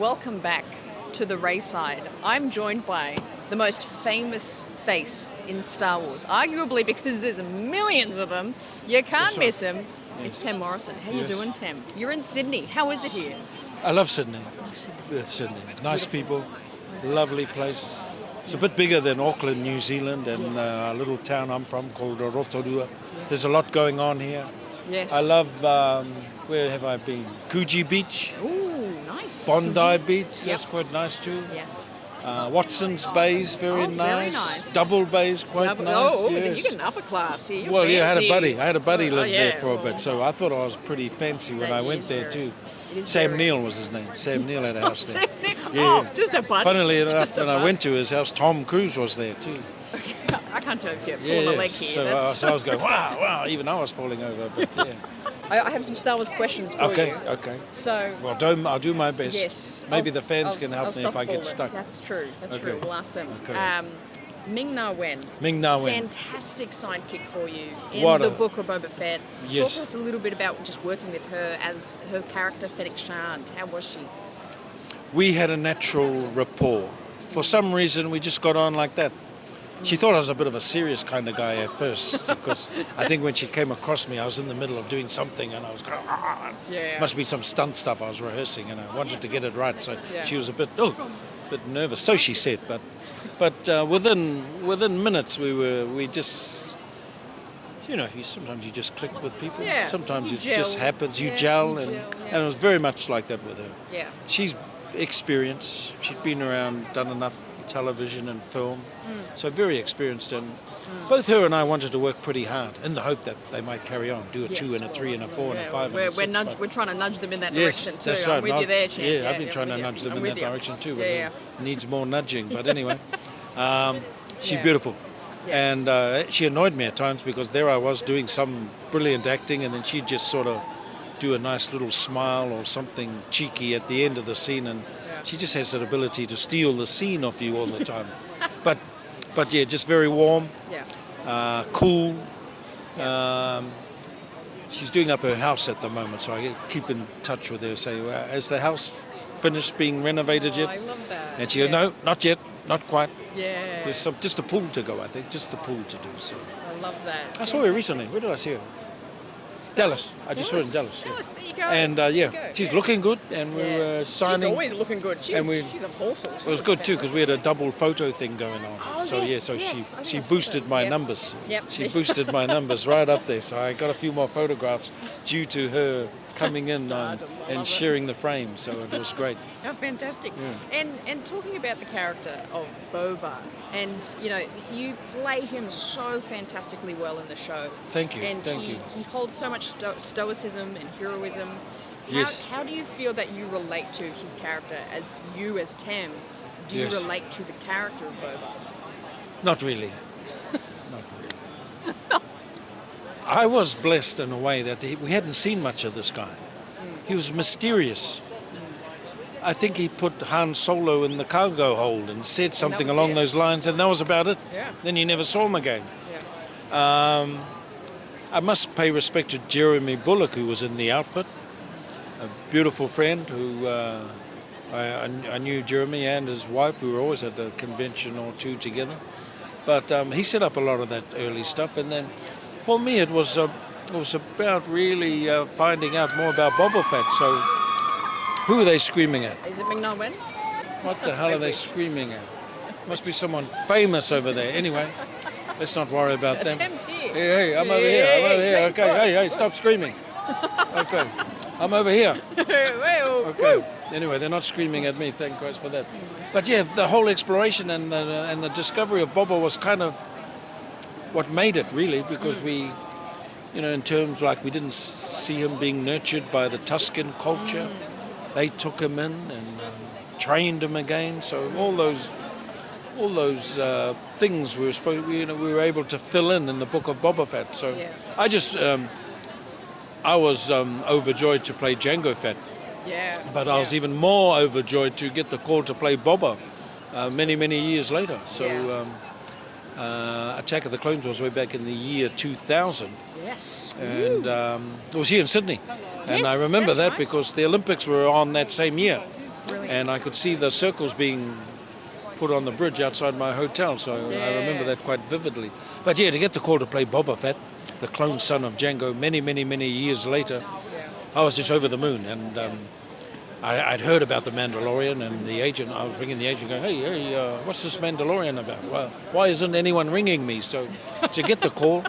Welcome back to the Rayside. I'm joined by the most famous face in Star Wars, arguably because there's millions of them. You can't miss him. It's Tem Morrison. How you doing, Tem? You're in Sydney. How is it here? I love Sydney. Sydney. Nice people, lovely place. It's a bit bigger than Auckland, New Zealand, and a little town I'm from called Rotorua. There's a lot going on here. Yes. I love, where have I been? Coogee Beach. Ooh, nice. Bondi Beach, that's quite nice too. Yes. Watson's Bay's very nice. Double Bay's quite nice. Oh, yes. you get an upper class here. You're well, fancy. yeah, I had a buddy live there for a bit, so I thought I was pretty fancy when I went there too. Sam Neill was his name. Sam Neill had a house there. Yeah. Just a buddy. Funnily enough, when I went to his house, Tom Cruise was there too. I can't tell if you're pulling a leg here. So I was going, wow, even I was falling over, but yeah. I have some Star Wars questions for you. Okay. So, well, I'll do my best. Yes. Maybe the fans can help me if I get stuck. That's true. We'll ask them. Okay. Ming-Na Wen. Ming-Na Wen. Fantastic sidekick for you in the book of Boba Fett. Yes. Talk to us a little bit about just working with her as her character, Fennec Shand. How was she? We had a natural rapport. For some reason, we just got on like that. She thought I was a bit of a serious kind of guy at first because I think when she came across me, I was in the middle of doing something and I was going, must be some stunt stuff I was rehearsing and I wanted to get it right. So she was a bit nervous. So she said, but within minutes we just, sometimes you just click with people. Yeah. Sometimes it Gel. just happens. You gel and it was very much like that with her. Yeah. She's experienced. She'd been around, done enough television and film, so very experienced, and both her and I wanted to work pretty hard in the hope that they might carry on, do a 2 and a 3 and a 4 and a 5 and a 6. We're trying to nudge them in that yes, direction too. That's right. I'm with you there, Chan. I've been trying to nudge them in that direction too, but it needs more nudging. But anyway, she's beautiful. Yes. And she annoyed me at times because there I was doing some brilliant acting and then she'd just sort of do a nice little smile or something cheeky at the end of the scene, and she just has that ability to steal the scene off you all the time. but yeah, just very warm, cool. She's doing up her house at the moment, so I keep in touch with her. Say, has the house finished being renovated yet? I love that. And she goes, no, not yet, not quite. Yeah. There's just a pool to go, I think, just a pool to do. So I love that. I saw her recently. Where did I see her? Dallas. I just saw her in Dallas. Dallas, there you go. And she's looking good, and we were signing. She's always looking good. She's a morsel. It was good too because we had a double photo thing going on. Oh, so she boosted my numbers. Yep. She boosted my numbers right up there. So I got a few more photographs due to her coming in and sharing the frame. So it was great. Oh, fantastic. Yeah. And talking about the character of Boba, and you play him so fantastically well in the show. Thank you. And Thank you. He holds so much stoicism and heroism. Yes. How do you feel that you relate to his character as Tem? Do you relate to the character of Boba? Not really. Not really. I was blessed in a way that we hadn't seen much of this guy. He was mysterious. I think he put Han Solo in the cargo hold and said something along those lines, and that was about it. Yeah. Then you never saw him again. Yeah. I must pay respect to Jeremy Bullock, who was in the outfit, a beautiful friend who I knew Jeremy and his wife. We were always at a convention or two together. But he set up a lot of that early stuff, and then for me it was about really finding out more about Boba Fett. So who are they screaming at? Is it Ming-Na Wen? What the hell are they screaming at? Must be someone famous over there. Anyway, let's not worry about them. Tem's here. Hey, I'm over here. Okay, hey, stop screaming. Okay, I'm over here. Okay. Anyway, they're not screaming at me. Thank Christ for that. But yeah, the whole exploration and the discovery of Boba was kind of what made it, really, because we, in terms like we didn't see him being nurtured by the Tusken culture. They took him in and trained him again. So all those things we were able to fill in the book of Boba Fett. So I was overjoyed to play Jango Fett. Yeah. But I was even more overjoyed to get the call to play Boba many years later. So Attack of the Clones was way back in the year 2000. Yes. And it was here in Sydney. And I remember that because the Olympics were on that same year. Brilliant. And I could see the circles being put on the bridge outside my hotel, so I remember that quite vividly. But yeah, to get the call to play Boba Fett, the clone son of Jango, many years later, I was just over the moon. And I'd heard about the Mandalorian, and the agent, I was ringing the agent going, hey, what's this Mandalorian about? Well, why isn't anyone ringing me? So to get the call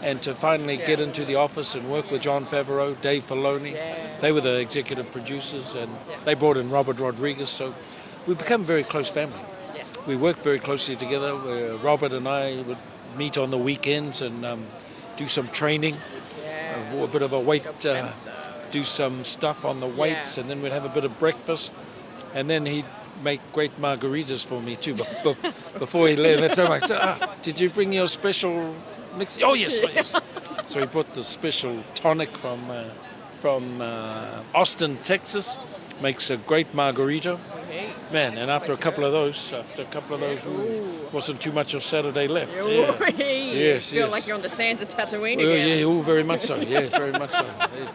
and to finally get into the office and work with Jon Favreau, Dave Filoni, they were the executive producers, and they brought in Robert Rodriguez, so we became a very close family. Yes. We worked very closely together, where Robert and I would meet on the weekends and do some training, a bit of a weight, do some stuff on the weights, and then we'd have a bit of breakfast, and then he'd make great margaritas for me too before he left. So I said, did you bring your special mix? Oh yes. So he brought the special tonic from Austin, Texas. Makes a great margarita. Man, and after a couple of those, wasn't too much of Saturday left. Yes, feel like you're on the sands of Tatooine again. Yeah, very much so. Yeah, very much so.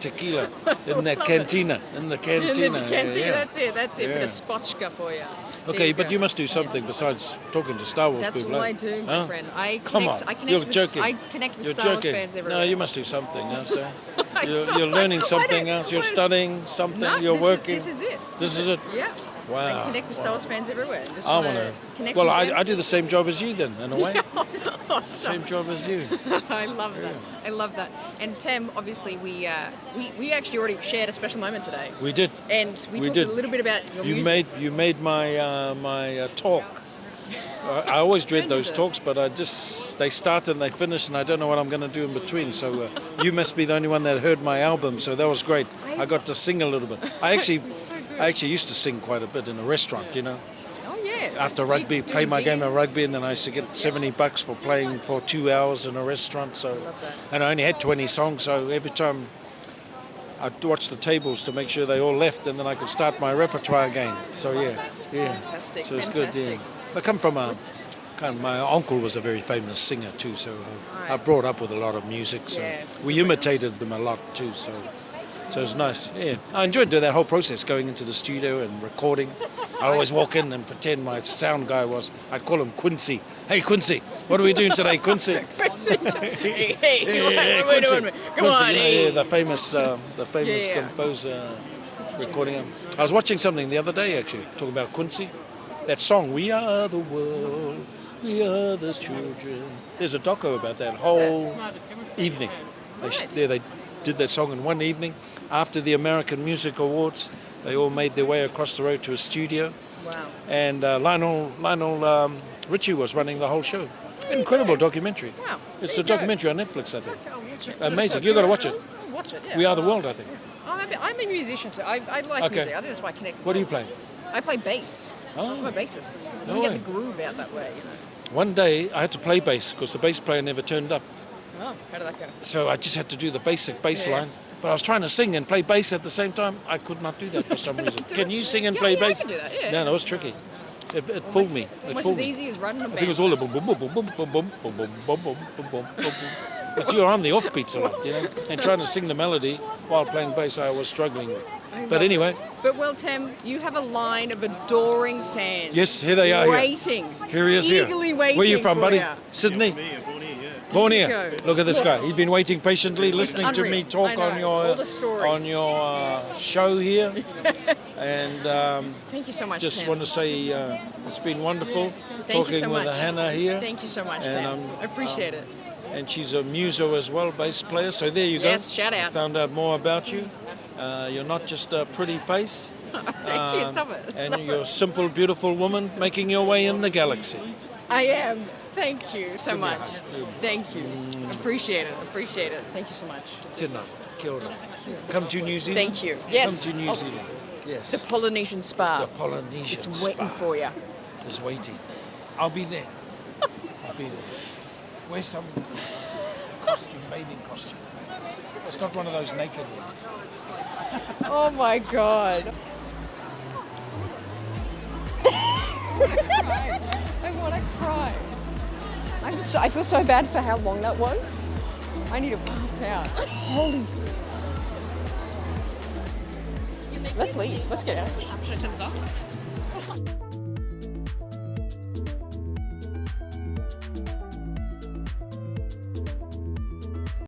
Tequila in that cantina. In the cantina. That's it. Bit of spotchka for you. Okay, but you must do something besides talking to Star Wars people. That's what I do, my friend. I connect with Star Wars fans everywhere. No, you must do something. So you're learning something else. You're studying something. You're working. This is it. This is it. Yeah. Wow. I connect with Star Wars fans everywhere. Just I want to connect well, with them. I do the same job as you then, in a way. Same job as you. I love that. I love that. And Tem, obviously, we actually already shared a special moment today. We did. And we talked a little bit about your music. You made my talk. I always dread those talks, but they start and they finish, and I don't know what I'm going to do in between. So you must be the only one that heard my album, so that was great. I got to sing a little bit. I actually used to sing quite a bit in a restaurant, you know. Oh yeah. After rugby, play my game of rugby, and then I used to get $70 for playing for 2 hours in a restaurant. So, and I only had 20 songs, so every time I'd watch the tables to make sure they all left, and then I could start my repertoire again. So yeah. Fantastic. So it's good. Yeah. I come from my uncle was a very famous singer too, so I brought up with a lot of music. So we imitated them a lot too. So it's nice. Yeah, I enjoyed doing that whole process, going into the studio and recording. I always walk in and pretend my sound guy I'd call him Quincy. Hey Quincy, what are we doing today, Quincy? Hey, Quincy. What are we doing? Come on, the famous composer recording him. I was watching something the other day actually, talking about Quincy. That song, We Are the World, We Are the Children. There's a doco about that whole evening. They did that song in one evening. After the American Music Awards, they all made their way across the road to a studio. Wow. And Lionel Richie was running the whole show. Incredible documentary. Wow. It's a documentary on Netflix, I think. I'll watch it. Amazing. You've got to watch it. I'll watch it, yeah. We Are the World, I think. I'm a musician too. I like music. I think that's why I connect with What do you folks. play? I play bass. Oh. I'm a bassist. So No you way. get the groove out that way, you know. One day I had to play bass because the bass player never turned up. Oh, how did that go? So I just had to do the basic bass line. But I was trying to sing and play bass at the same time. I could not do that for some reason. Can you sing and play bass? I can do that, yeah. No, it was tricky. It fooled me. Almost as easy as running a band. I think it was all the boom, boom, boom, boom, boom, boom, boom, boom, boom, boom, boom, boom, boom, boom. But you're on the offbeats a lot, you know, and trying to sing the melody while playing bass, I was struggling with. But anyway. But well, Tem, you have a line of adoring fans. Yes, here they are. Waiting. Here he is here. Eagerly waiting. Where are you from, buddy? you. Sydney? Born here. Look at this guy. He's been waiting patiently, listening to me talk on your show here. And thank you so much, just Tem. want to say it's been wonderful talking so with much. Hannah here. Thank you so much, And, Tem. I appreciate it. And she's a muso as well, bass player. So there you go. Yes, shout out. I found out more about you. You're not just a pretty face. Thank you. Stop it. And you're a simple, beautiful woman making your way in the galaxy. I am. Thank you so much. hug. Thank you. Appreciate it. Appreciate it. Thank you so much. Tēnā, kia ora. Come to New Zealand. Thank you. Yes. Come to New Zealand. Yes. The Polynesian Spa. The Polynesian It's Spa. waiting for you. It's waiting. I'll be there. I'll be there. Wear some costume, bathing costume. It's not one of those naked ones. Oh my God. I want to cry. I feel so bad for how long that was. I need to pass out. Holy. Let's leave. Let's get out. Should I turn this off?